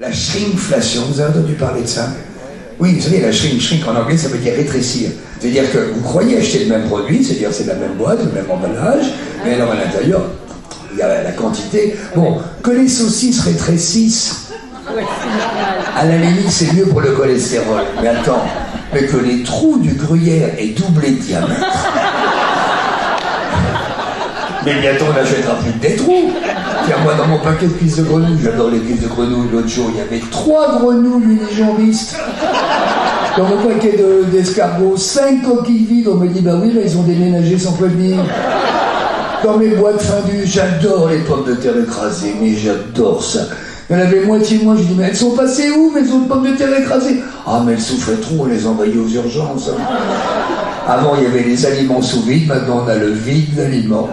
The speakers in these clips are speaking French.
La shrinkflation, vous avez entendu parler de ça? Oui, vous savez, la shrink en anglais, ça veut dire rétrécir. C'est-à-dire que vous croyez acheter le même produit, c'est-à-dire c'est la même boîte, le même emballage, mais alors à l'intérieur, il y a la quantité. Bon, que les saucisses rétrécissent, à la limite, c'est mieux pour le cholestérol. Mais attends, mais que les trous du gruyère aient doublé de diamètre. Mais bientôt, on n'achètera plus que des trous. Tiens, moi, dans mon paquet de cuisses de grenouille, j'adore les cuisses de grenouille, l'autre jour, il y avait 3 grenouilles unijambistes. Dans mon paquet d'escargots, 5 coquilles vides. On me dit, bah oui, là, ils ont déménagé sans prévenir. Dans mes boîtes fendues, j'adore les pommes de terre écrasées, mais j'adore ça. Il y en avait moitié moi, je dis, mais elles sont passées où, mes autres pommes de terre écrasées? Ah, mais elles souffraient trop, on les envoyait aux urgences. Avant, il y avait les aliments sous vide, maintenant, on a le vide d'aliments.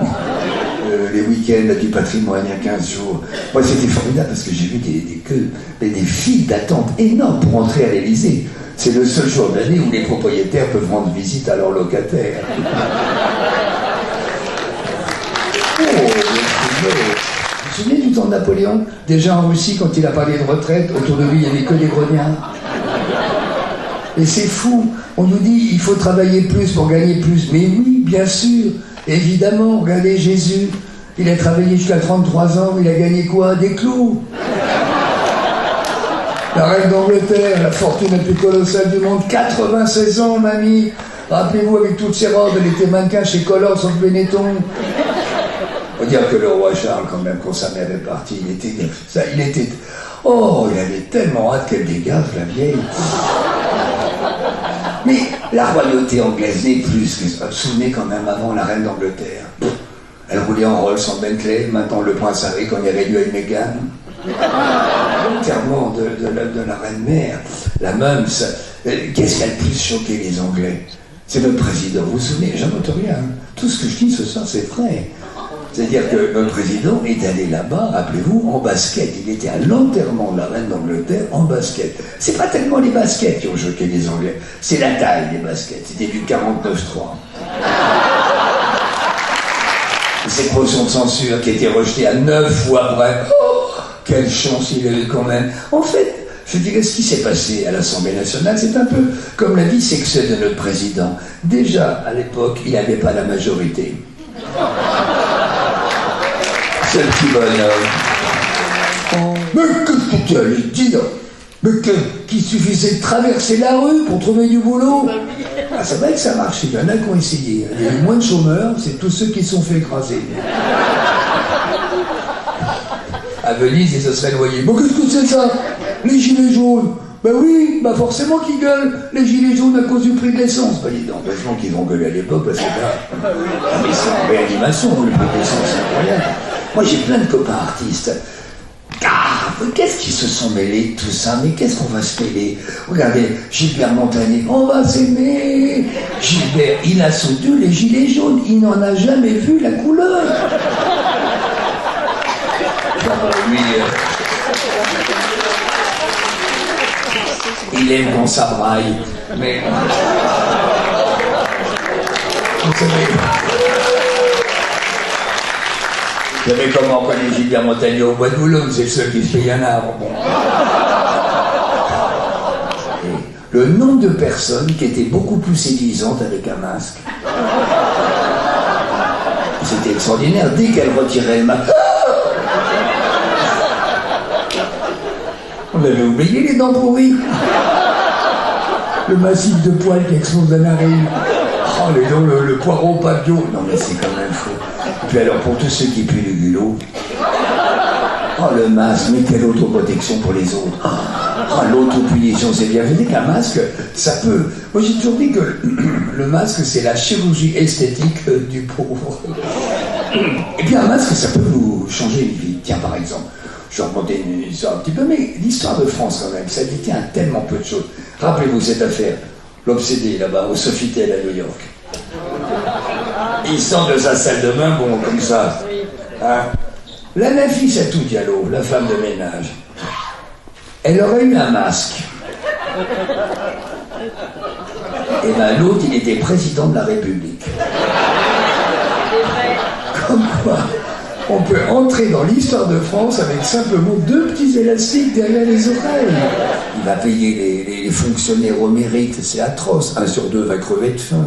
Les week-ends du patrimoine, il y a 15 jours. Moi, c'était formidable parce que j'ai vu des files d'attente énormes pour entrer à l'Élysée. C'est le seul jour de l'année où les propriétaires peuvent rendre visite à leurs locataires. Oh, vous vous souvenez du temps de Napoléon? Déjà en Russie, quand il a parlé de retraite, autour de lui, il n'y avait que des grognards. Et c'est fou. On nous dit, il faut travailler plus pour gagner plus. Mais oui, bien sûr. Évidemment, regardez Jésus. Il a travaillé jusqu'à 33 ans, il a gagné quoi? Des clous. La reine d'Angleterre, la fortune la plus colossale du monde, 96 ans, mamie. Rappelez-vous, avec toutes ses robes, elle était mannequin chez Color, sauf Benetton. Faut dire que le roi Charles, quand même, quand sa mère est partie, oh, il avait tellement hâte qu'elle dégage, la vieille. Mais la royauté anglaise n'est plus que ça. Vous vous souvenez quand même, avant, la reine d'Angleterre, elle roulait en Rolls, en Bentley. Maintenant, le prince Harry, qu'on est réduit à une Meghan. Clairement, de la reine-mère. La même, qu'est-ce qui a le plus choqué les Anglais? C'est notre président. Vous vous souvenez? J'invente rien. Tout ce que je dis ce soir, c'est vrai. C'est-à-dire que notre président est allé là-bas, rappelez-vous, en basket. Il était à l'enterrement de la reine d'Angleterre en basket. C'est pas tellement les baskets qui ont choqué les Anglais, c'est la taille des baskets. C'était du 49-3. Ces motions de censure qui étaient rejetées à 9 fois après. Oh, quelle chance il a eu quand même. En fait, je dirais ce qui s'est passé à l'Assemblée nationale, c'est un peu comme la vie sexuelle de notre président. Déjà, à l'époque, il n'avait pas la majorité. C'est le petit bonhomme. Mais qu'est-ce que tu allais dire? Mais qu'il suffisait de traverser la rue pour trouver du boulot? Ah, c'est vrai que ça marche, il y en a qui ont essayé. Il y a eu moins de chômeurs, c'est tous ceux qui se sont fait écraser. À Venise, ils se seraient noyés. Bon, qu'est-ce que c'est ça? Les gilets jaunes. Ben oui, bah forcément qu'ils gueulent, les gilets jaunes à cause du prix de l'essence. Ben dis donc, heureusement qu'ils vont gueuler à l'époque, parce que là, mais c'est en réanimation, le prix de l'essence, c'est incroyable. Moi, j'ai plein de copains artistes. Ah, qu'est-ce qu'ils se sont mêlés de tout ça? Mais qu'est-ce qu'on va se mêler? Regardez, Gilbert Montagnier, on va s'aimer. Gilbert, il a soutenu les gilets jaunes, il n'en a jamais vu la couleur. Lui, il aime qu'on s'abraille, mais... Vous savez comment on connaît Gilbert Montagnier au bois de Boulogne? C'est ceux qui se payent un arbre. Bon. Le nombre de personnes qui étaient beaucoup plus séduisantes avec un masque. C'était extraordinaire. Dès qu'elle retirait le masque... On avait oublié les dents pourries. Le massif de poils qui explose la narine. Oh, les dents, le poireau papillon. Non, mais c'est quand même fou. Et puis alors, pour tous ceux qui puent le culot, oh, le masque, mais quelle autoprotection pour les autres. Oh, l'autopunition, c'est bien. Vous savez qu'un masque, ça peut... Moi, j'ai toujours dit que le masque, c'est la chirurgie esthétique du pauvre. Et puis un masque, ça peut vous changer une vie. Tiens, par exemple, je vais remonter une histoire un petit peu, mais l'histoire de France, quand même, ça détient tellement peu de choses. Rappelez-vous cette affaire, l'obsédé, là-bas, au Sofitel à New York. Il sort de sa salle de bain, bon, comme ça. Hein. La Nafissatou Diallo, la femme de ménage, elle aurait eu un masque. Et ben l'autre, il était président de la République. Comme quoi, On peut entrer dans l'histoire de France avec simplement 2 petits élastiques derrière les oreilles. Il va payer les fonctionnaires au mérite, c'est atroce. 1 sur 2 va crever de faim.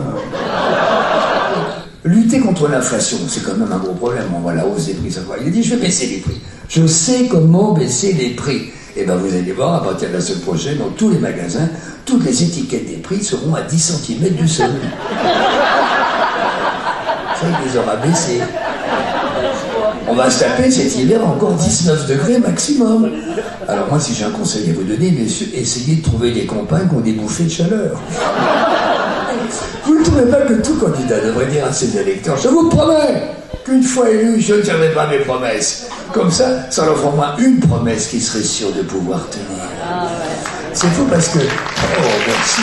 Lutter contre l'inflation, c'est quand même un gros problème. On voit la hausse des prix, ça va. Il a dit, je vais baisser les prix. Je sais comment baisser les prix. Et bien vous allez voir, à partir de la semaine prochaine, dans tous les magasins, toutes les étiquettes des prix seront à 10 cm du sol. Ça, il les aura baissés. On va se taper cet hiver encore 19 degrés maximum. Alors moi, si j'ai un conseil à vous donner, messieurs, essayez de trouver des compagnes qui ont des bouffées de chaleur. Vous ne trouvez pas que tout candidat devrait dire à ses électeurs, je vous promets qu'une fois élu, je ne tiendrai pas mes promesses. Comme ça leur fera au moins une promesse qui serait sûre de pouvoir tenir. C'est fou parce que... Oh, merci.